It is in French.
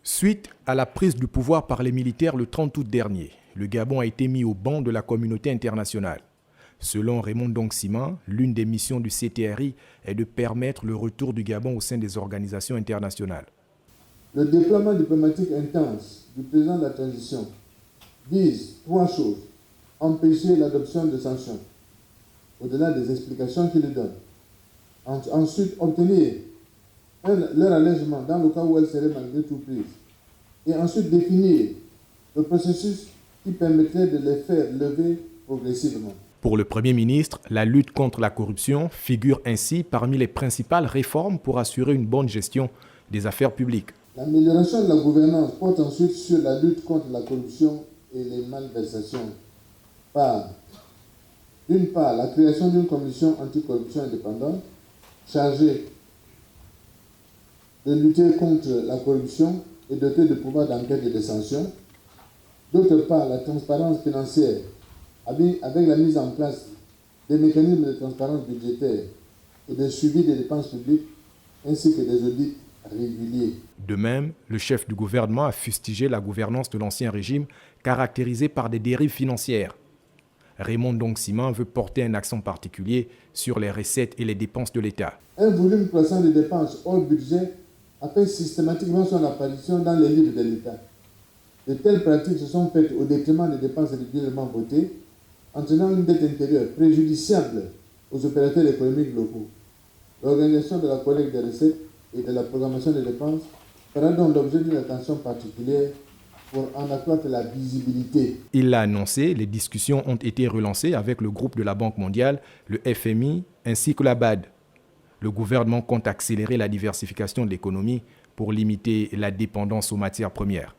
Suite à la prise du pouvoir par les militaires le 30 août dernier, le Gabon a été mis au ban de la communauté internationale. Selon Raymond Ndong-Sima, l'une des missions du CTRI est de permettre le retour du Gabon au sein des organisations internationales. Le déploiement diplomatique intense du président de la transition vise trois choses. Empêcher l'adoption de sanctions, au-delà des explications qu'il donne. Ensuite, obtenir leur allègement dans le cas où elles seraient malgré tout prises. Et ensuite, définir le processus qui permettrait de les faire lever progressivement. Pour le Premier ministre, la lutte contre la corruption figure ainsi parmi les principales réformes pour assurer une bonne gestion des affaires publiques. L'amélioration de la gouvernance porte ensuite sur la lutte contre la corruption et les malversations par, d'une part, la création d'une commission anticorruption indépendante chargée de lutter contre la corruption et dotée de pouvoirs d'enquête et de sanctions. D'autre part, la transparence financière avec la mise en place des mécanismes de transparence budgétaire et de suivi des dépenses publiques ainsi que des audits réguliers. De même, le chef du gouvernement a fustigé la gouvernance de l'ancien régime caractérisée par des dérives financières. Raymond Ndong-Sima veut porter un accent particulier sur les recettes et les dépenses de l'État. Un volume croissant de dépenses hors budget a fait systématiquement son apparition dans les livres de l'État. De telles pratiques se sont faites au détriment des dépenses régulièrement votées, entraînant une dette intérieure préjudiciable aux opérateurs économiques locaux. L'organisation de la collecte des recettes et de la programmation des dépenses fera donc l'objet d'une attention particulière pour en accroître la visibilité. Il l'a annoncé, les discussions ont été relancées avec le groupe de la Banque mondiale, le FMI ainsi que la BAD. Le gouvernement compte accélérer la diversification de l'économie pour limiter la dépendance aux matières premières.